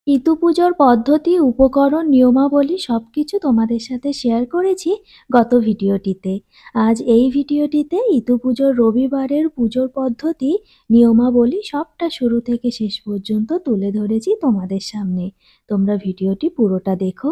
ইতু পুজোর পদ্ধতি, উপকরণ, নিয়মাবলী সবকিছু তোমাদের সাথে শেয়ার করেছি গত ভিডিওটিতে। আজ এই ভিডিওটিতে ইতু পুজোর রবিবারের পুজোর পদ্ধতি, নিয়মাবলী সবটা শুরু থেকে শেষ পর্যন্ত তুলে ধরেছি তোমাদের সামনে। তোমরা ভিডিওটি পুরোটা দেখো।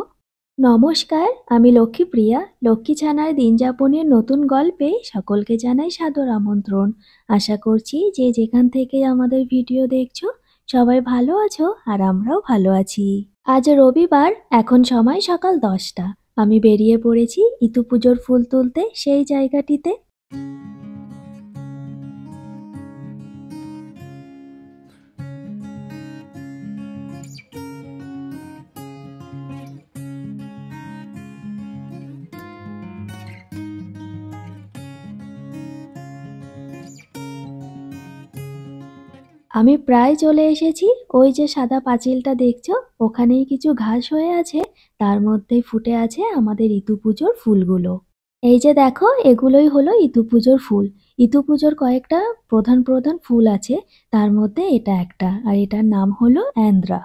নমস্কার, আমি লক্ষ্মীপ্রিয়া। লক্ষ্মী ছানার দিনযাপনের নতুন গল্পে সকলকে জানাই সাদর আমন্ত্রণ। আশা করছি যে যেখান থেকে আমাদের ভিডিও দেখছো সবাই ভালো আছো, আর আমরাও ভালো আছি। আজ রবিবার, এখন সময় সকাল 10টা। আমি বেরিয়ে পড়েছি ইতু পুজোর ফুল তুলতে সেই জায়গাটিতে। আমি প্রায় চলে এসেছি। ওই যে সাদা পাঁচিলটা দেখছো, ওখানেই কিছু ঘাস হয়ে আছে, তার মধ্যেই ফুটে আছে আমাদের ইতু পুজোর ফুলগুলো। এই যে দেখো, এগুলোই হলো ইতু পুজোর ফুল। ইতু পুজোর কয়েকটা প্রধান প্রধান ফুল আছে, তার মধ্যে এটা একটা, আর এটার নাম হলো অ্যান্দ্রা।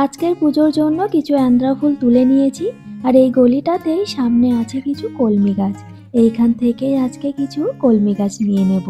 আজকের পুজোর জন্য কিছু অ্যান্দ্রা ফুল তুলে নিয়েছি, আর এই গলিটাতেই সামনে আছে কিছু কলমি গাছ। এইখান থেকেই আজকে কিছু কলমি গাছ নিয়ে নেব।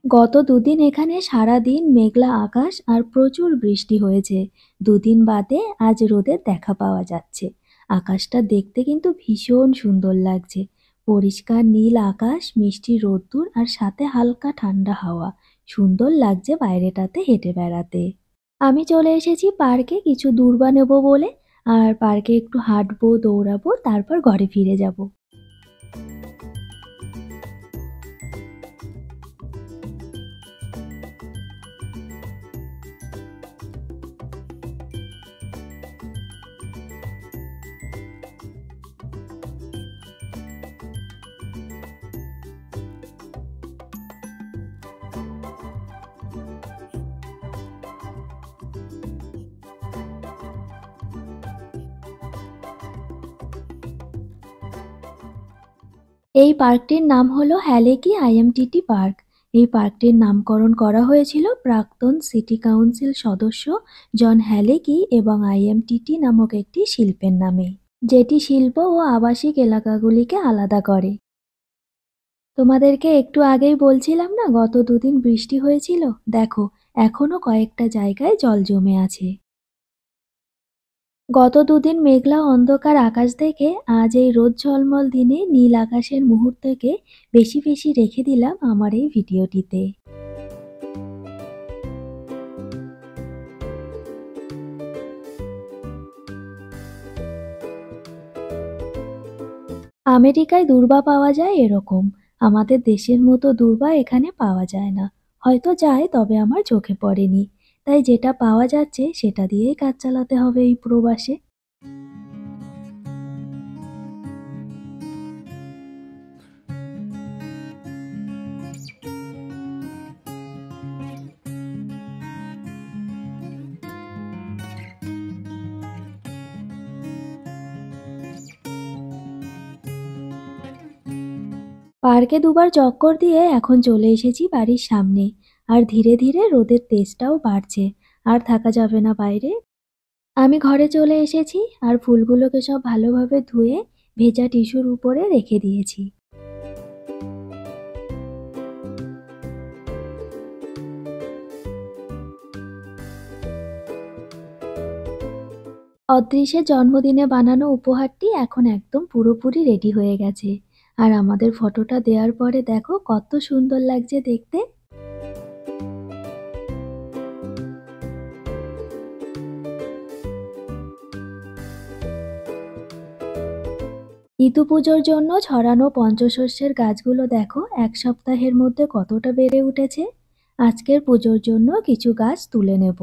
গত দুদিন এখানে সারাদিন মেঘলা আকাশ আর প্রচুর বৃষ্টি হয়েছে। দুদিন বাদে আজ রোদের দেখা পাওয়া যাচ্ছে। আকাশটা দেখতে কিন্তু ভীষণ সুন্দর লাগছে। পরিষ্কার নীল আকাশ, মিষ্টি রোদ্দুর আর সাথে হালকা ঠান্ডা হাওয়া। সুন্দর লাগছে বাইরেটাতে হেঁটে বেড়াতে। আমি চলে এসেছি পার্কে কিছু দূর্বা নেব বলে। আর পার্কে একটু হাঁটবো, দৌড়াবো, তারপর ঘরে ফিরে যাব। এই পার্কটির নাম হলো হ্যালেকি আইএমটিটি পার্ক। এই পার্কটির নামকরণ করা হয়েছিল প্রাক্তন সিটি কাউন্সিল সদস্য জন হ্যালেকি এবং আইএমটিটি নামক একটি শিল্পের নামে, যেটি শিল্প ও আবাসিক এলাকাগুলিকে আলাদা করে। তোমাদেরকে একটু আগেই বলছিলাম না, গত দুদিন বৃষ্টি হয়েছিল। দেখো, এখনো কয়েকটা জায়গায় জল জমে আছে। গত দুদিন মেঘলা অন্ধকার আকাশ দেখে আজ এই রোদ ঝলমল দিনে নীল আকাশের মুহূর্তকে বেশি বেশি রেখে দিলাম আমার এই ভিডিওটিতে। আমেরিকায় দূর্বা পাওয়া যায় এরকম। আমাদের দেশের মতো দূর্বা এখানে পাওয়া যায় না। হয়তো যায়, তবে আমার চোখে পড়েনি। তাই যেটা পাওয়া যাচ্ছে সেটা দিয়েই কাজ চালাতে হবে এই প্রবাসে। পার্কে দুবার চক্কর দিয়ে এখন চলে এসেছি বাড়ির সামনে। আর ধীরে ধীরে রোদের তেজটাও বাড়ছে। আর থাকা যাবে না বাইরে। আমি ঘরে চলে এসেছি আর ফুলগুলোকে সব ভালোভাবে ধুয়ে ভেজা টিস্যুর উপরে রেখে দিয়েছি। অদৃশ্যের জন্মদিনে বানানো উপহারটি এখন একদম পুরোপুরি রেডি হয়ে গেছে। আর আমাদের ফটোটা দেওয়ার পরে দেখো কত সুন্দর লাগছে দেখতে। ইতু পুজোর জন্য ছড়ানো পঞ্চশস্যের গাছগুলো দেখো এক সপ্তাহের মধ্যে কতটা বেড়ে উঠেছে। আজকের পুজোর জন্য কিছু গাছ তুলে নেব।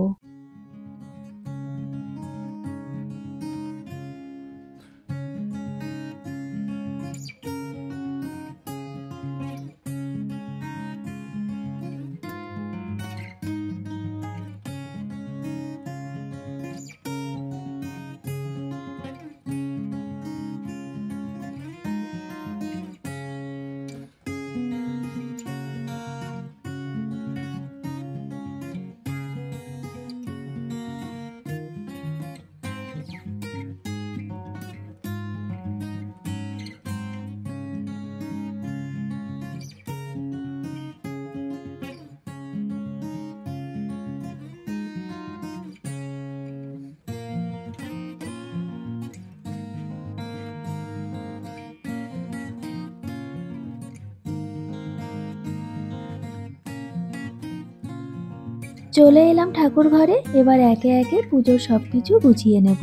চলে এলাম ঠাকুর ঘরে। এবার একে একে পুজোর সবকিছু গুছিয়ে নেব।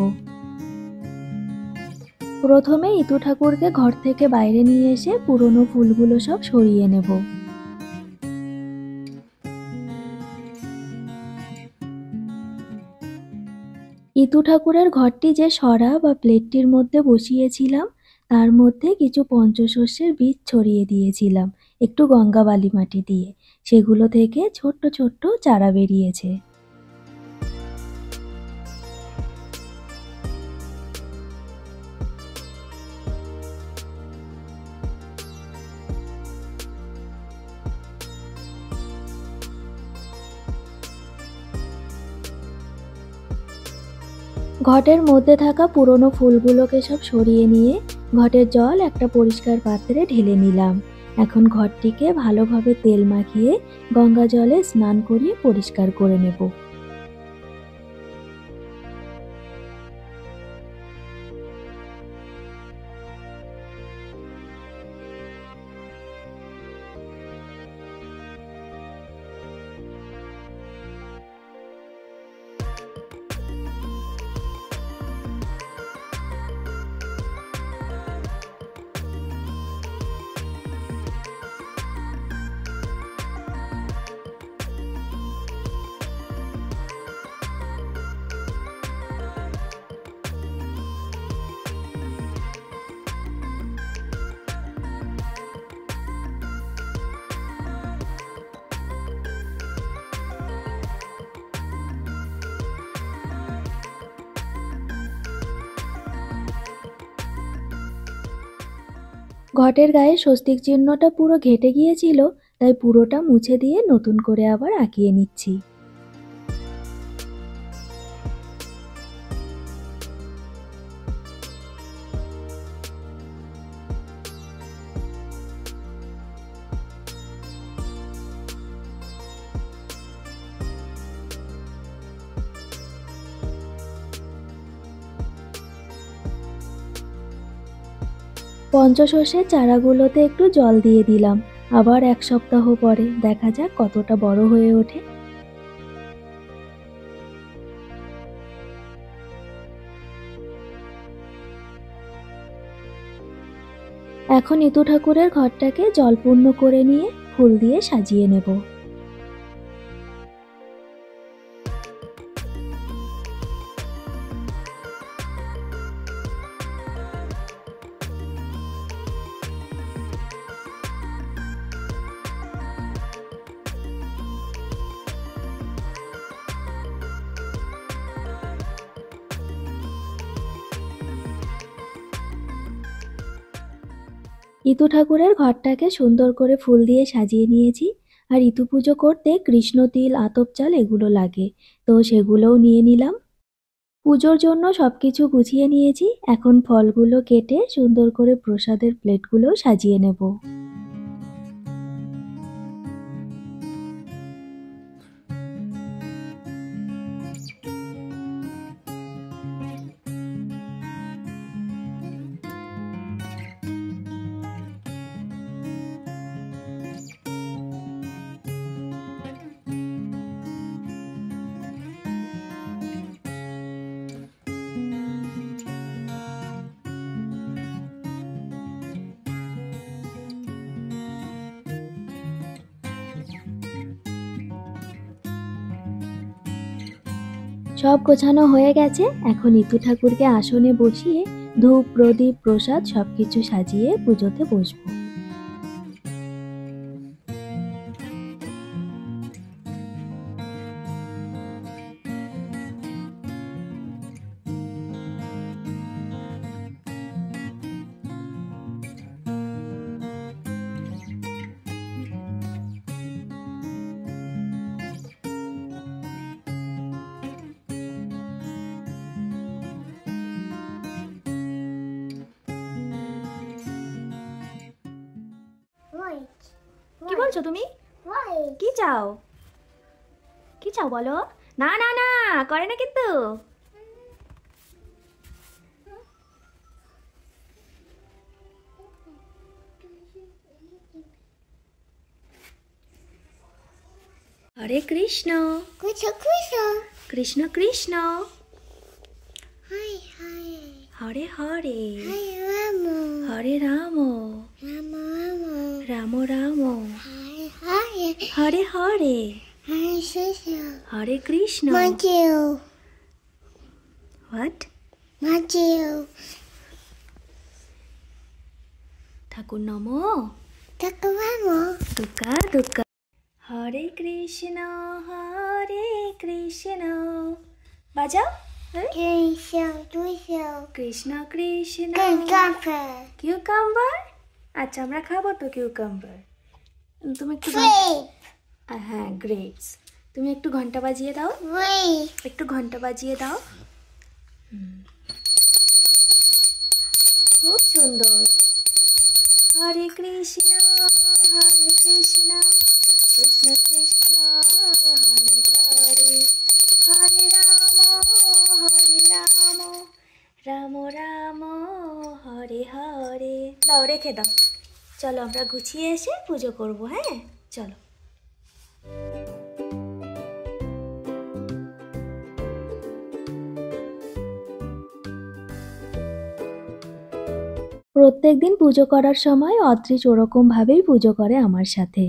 প্রথমে ইতু ঠাকুরকে ঘর থেকে বাইরে নিয়ে এসে পুরনো ফুলগুলো সব সরিয়ে নেব। ইতু ঠাকুরের ঘরটি যে সরা বা প্লেটটির মধ্যে বসিয়েছিলাম, তার মধ্যে কিছু পঞ্চশস্যের বীজ ছড়িয়ে দিয়েছিলাম একটু গঙ্গা বালি মাটি দিয়ে। সেগুলো থেকে ছোট্ট ছোট্ট চারা বেরিয়েছে। ঘটের মধ্যে থাকা পুরনো ফুলগুলোকে সব সরিয়ে নিয়ে ঘটের জল একটা পরিষ্কার পাত্রে ঢেলে নিলাম। এখন ঘরটিকে ভালোভাবে তেল মাখিয়ে গঙ্গা জলে স্নান করিয়ে পরিষ্কার করে নেব। ঘটের গায়ে স্বস্তিক চিহ্নটা পুরো ঘেঁটে গিয়েছিল, তাই পুরোটা মুছে দিয়ে নতুন করে আবার আঁকিয়ে নিচ্ছি। পঞ্চশস্যের চারাগুলোতে একটু জল দিয়ে দিলাম। আবার 1 সপ্তাহ পরে দেখা যাক কতটা বড় হয়ে ওঠে। এখন ইতু ঠাকুরের ঘরটাকে জলপূর্ণ করে নিয়ে ফুল দিয়ে সাজিয়ে নেব। ইতু ঠাকুরের ঘরটাকে সুন্দর করে ফুল দিয়ে সাজিয়ে নিয়েছি। আর ইতু পুজো করতে কৃষ্ণ তিল, আতপ চাল এগুলো লাগে, তো সেগুলোও নিয়ে নিলাম। পুজোর জন্য সবকিছু গুছিয়ে নিয়েছি। এখন ফলগুলো কেটে সুন্দর করে প্রসাদের প্লেটগুলো সাজিয়ে নেব। সব গোছানো হয়ে গেছে। এখন ইতু ঠাকুরকে আসনে বসিয়ে ধূপ, প্রদীপ, প্রসাদ সবকিছু সাজিয়ে পুজোতে বসবো। কি বলছো তুমি? কি চাও? কি চাও বলো? না না না, করে না কিন্তু। Hare Krishna Kucho kucho. Krishna Krishna Hi hi. Hare Hare Hi Ramo. Hare Ram Ramo Ramo. Ram Ram Hi hi. Hare Hare Hi Shushu. Hare Krishna Matthew. What Matthew. ঠাকুর নম Takaramo. দুর্গা দুর্গা হরে কৃষ্ণ বাজাও Kucho kucho. Krishna Krishna Cucumber. Cucumber আচ্ছা আমরা খাবো তো কিউকাম্বার তুমি একটু Grape. হ্যাঁ গ্রেপস তুমি একটু ঘন্টা বাজিয়ে দাও Grape. একটু ঘন্টা বাজিয়ে দাও খুব সুন্দর হরে কৃষ্ণ কৃষ্ণ কৃষ্ণ হরে হরে হরে রাম রাম রাম হরে হরে দাও রেখে দাও চলো আমরা গুছিয়ে এসে পুজো করব হ্যাঁ চলো প্রত্যেকদিন পুজো করার সময় অদ্রিজ ওরকম ভাবেই পুজো করে আমার সাথে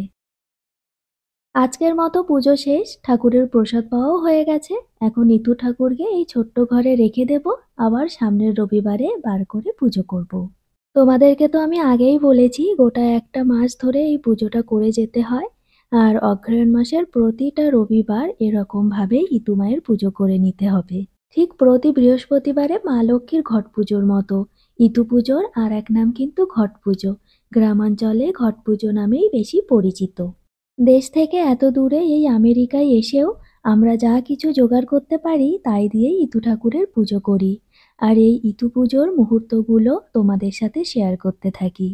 আজকের মতো পুজো শেষ ঠাকুরের প্রসাদ পাওয়াও হয়ে গেছে এখন ইতু ঠাকুরকে এই ছোট্ট ঘরে রেখে দেব আবার সামনের রবিবারে বার করে পুজো করব। তোমাদেরকে তো আমি আগেই বলেছি গোটা একটা মাস ধরে এই পুজোটা করে যেতে হয় আর অগ্রহায়ণ মাসের প্রতিটা রবিবার এরকম ভাবেই ইতু মায়ের পুজো করে নিতে হবে ঠিক প্রতি বৃহস্পতিবারে মা লক্ষ্মীর ঘট পুজোর মতো ইতু পুজোর আর এক নাম কিন্তু ঘট পুজো গ্রামাঞ্চলে ঘট পুজো নামেই বেশি পরিচিত দেশ থেকে এত দূরে এই আমেরিকায় এসেও আমরা যা কিছু জোগাড় করতে পারি তাই দিয়েই ইতু ঠাকুরের পুজো করি আর এই ইতু পুজোর মুহূর্তগুলো তোমাদের সাথে শেয়ার করতে থাকি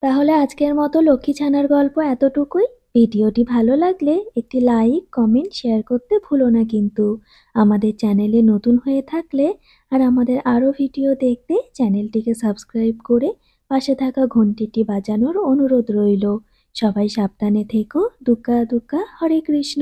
তাহলে আজকের মতো লক্ষ্মী ছানার গল্প এতটুকুই ভিডিওটি ভালো লাগলে একটি লাইক কমেন্ট শেয়ার করতে ভুলো না কিন্তু আমাদের চ্যানেলে নতুন হয়ে থাকলে আর আমাদের আরও ভিডিও দেখতে চ্যানেলটিকে সাবস্ক্রাইব করে পাশে থাকা ঘন্টিটি বাজানোর অনুরোধ রইল সবাই সাবধানে থেকো দুর্গা দুর্গা হরে কৃষ্ণ